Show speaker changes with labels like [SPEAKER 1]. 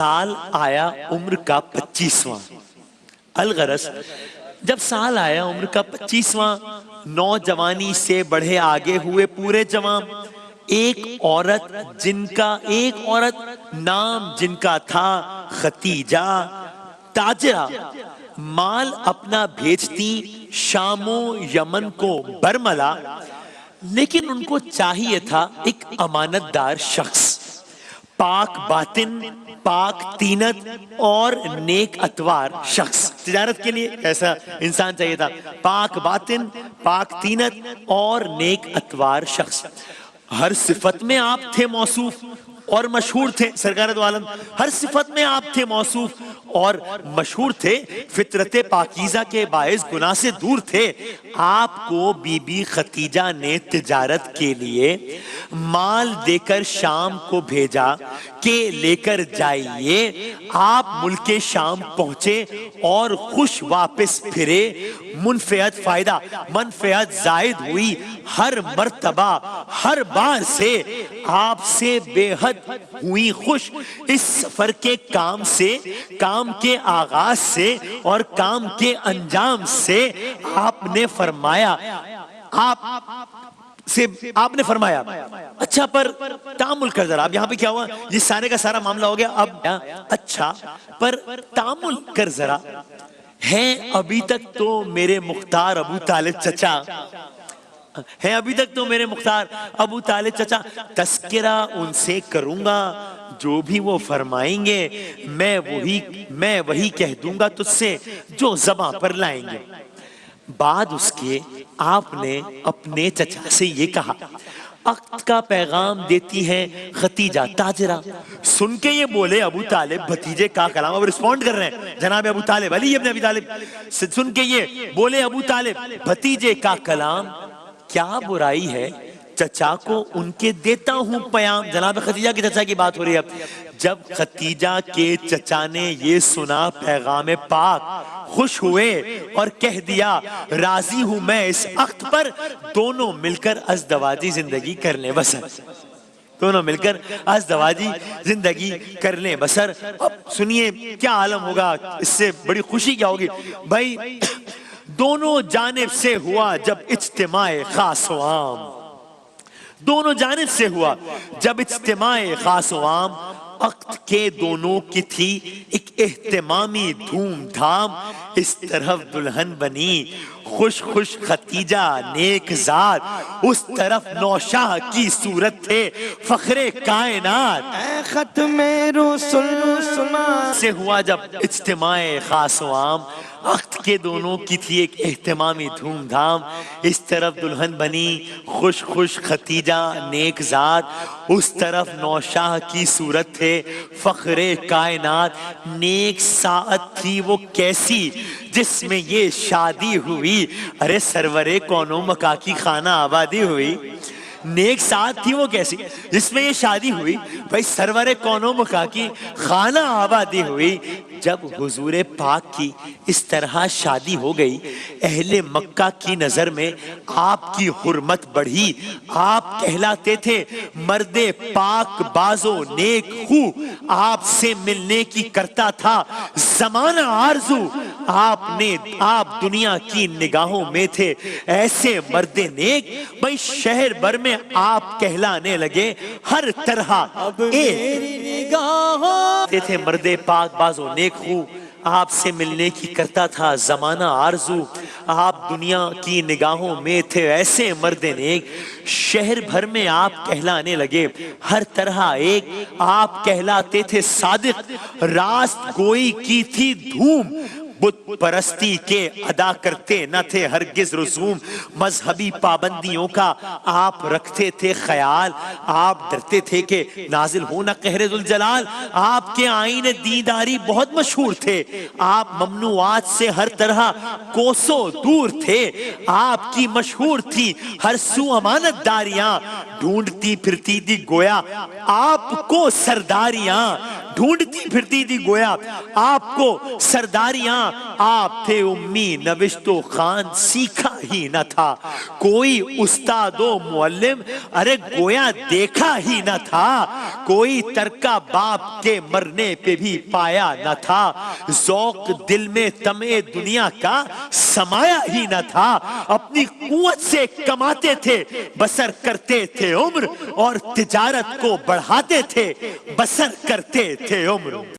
[SPEAKER 1] سال آیا عمر کا 25واں. الغرض جب سال آیا عمر کا 25واں، نوجوانی سے بڑھے آگے ہوئے پورے جوان، ایک عورت نام جن کا تھا ختیجہ، تاجرہ، مال اپنا بھیجتی شام و یمن کو برملا، لیکن ان کو چاہیے تھا ایک امانت دار شخص، پاک باطن، پاک تینت اور نیک اتوار شخص. تجارت کے لیے ایسا انسان چاہیے تھا، پاک باطن، پاک تینت اور نیک اتوار شخص. ہر صفت میں آپ تھے موصوف اور مشہور تھے. سرکار دو عالم ہر صفت میں آپ تھے موصوف اور مشہور تھے. فطرت پاکیزہ کے باعث گناہ سے دور تھے. آپ کو بی بی ختیجہ نے تجارت کے لیے مال دے کر شام کو بھیجا کہ لے کر جائیے. آپ ملک شام پہنچے اور خوش واپس پھرے. منفعت زائد ہوئی ہر مرتبہ، ہر بار سے آپ سے بے حد ہوئی خوش. اس سفر کے کام سے، کام کے آغاز سے اور کام کے انجام سے آپ نے فرمایا اچھا پر تامل کر ذرا. اب یہاں پہ کیا ہوا؟ یہ سارے کا سارا معاملہ ہو گیا. اب اچھا پر تامل کر ذرا، ہے ابھی تک تو میرے مختار ابو طالب چچا، ہے ابھی تک تو میرے مختار ابو طالب چچا. تذکرہ ان سے کروں گا، جو بھی وہ فرمائیں گے میں وہی کہہ دوں گا تجھ سے جو زباں پر لائیں گے. بعد اس کے آپ نے اپنے چچا سے یہ کہا، عقد کا پیغام دیتی ہے ختیجہ تاجرہ. سن کے یہ بولے ابو طالب بھتیجے کا کلام. اب رسپونڈ کر رہے ہیں جناب ابو طالب، علی ابن ابی طالب. سن کے یہ بولے ابو طالب بھتیجے کا کلام، کیا برائی ہے چچا کو ان کے دیتا ہوں پیام. جناب ختیجہ کے چچا کی بات ہو رہی ہے. جب ختیجہ کے چچا نے یہ سنا پیغام پاک، خوش ہوئے اور کہہ دیا راضی ہوں میں اس عقد پر، دونوں مل کر ازدواجی زندگی کر لیں بسر. دونوں مل کر ازدواجی زندگی کر لیں بسر. اب سنیے کیا عالم ہوگا، اس سے بڑی خوشی کیا ہوگی بھائی. دونوں جانب سے ہوا جب اجتماع خاص و عام، دونوں جانب سے ہوا جب اجتماع خاص و عام. عقد کے دونوں کی تھی ایک اہتمامی دھوم دھام. اس طرف دلہن بنی خوش خوش ختیجہ نیک ذات، اس طرف نوشاہ کی صورت تھے فخر کائنات.
[SPEAKER 2] اے ختم رسل
[SPEAKER 1] سے ہوا جب اجتماع خاص و عام. عقد کے دونوں کی تھی ایک اہتمامی دھوم دھام. اس طرف دلہن بنی خوش خوش ختیجہ نیک ذات، اس طرف نوشاہ کی صورت تھے فخر کائنات. نیک ساعت تھی وہ کیسی جس میں یہ شادی ہوئی. ارے سرور کون و مکا کی خانہ آبادی ہوئی. نیک ساتھ تھی وہ کیسی جس میں یہ شادی ہوئی. بھائی سرور کون و مکا کی خانہ آبادی ہوئی. جب حضور پاک کی اس طرح شادی ہو گئی، اہل مکہ کی نظر میں آپ کی حرمت بڑھی. آپ کہلاتے تھے مرد پاک بازو نیک خو. آپ سے ملنے کی کرتا تھا زمانہ آرزو. آپ دنیا کی نگاہوں میں تھے ایسے مرد نیک. بھائی شہر بھر میں آپ کہلانے لگے ہر طرح ایک تھے مرد پاک بازو نیک خو. آپ سے ملنے کی کرتا تھا زمانہ آرزو. آپ دنیا کی نگاہوں میں تھے ایسے مرد نیک. شہر بھر میں آپ کہلانے لگے ہر طرح ایک. آپ کہلاتے تھے صادق، راست گوئی کی تھی دھوم. بت پرستی کے ادا کرتے نہ تھے ہرگز رسوم. مذہبی پابندیوں کا آپ رکھتے تھے خیال. آپ ڈرتے تھے کہ نازل ہو نہ قہر ذوالجلال. آپ کے آئین دینداری بہت مشہور تھے. آپ ممنوعات سے ہر طرح کوسوں دور تھے. آپ کی مشہور تھی ہر سو امانت داریاں. ڈھونڈتی پھرتی تھی گویا آپ کو سرداریاں. ڈھونڈتی پھرتی تھی گویا آپ کو سرداریاں. آپ تھے امی نوشت و خوان سیکھا ہی نہ تھا، کوئی استاد و معلم ارے گویا دیکھا ہی نہ تھا، کوئی ترکہ باپ کے مرنے پہ بھی پایا نہ تھا، ذوق دل میں طمع دنیا کا سمایا ہی نہ تھا، اپنی قوت سے کماتے تھے بسر کرتے تھے عمر، اور تجارت کو بڑھاتے تھے بسر کرتے تھے عمر۔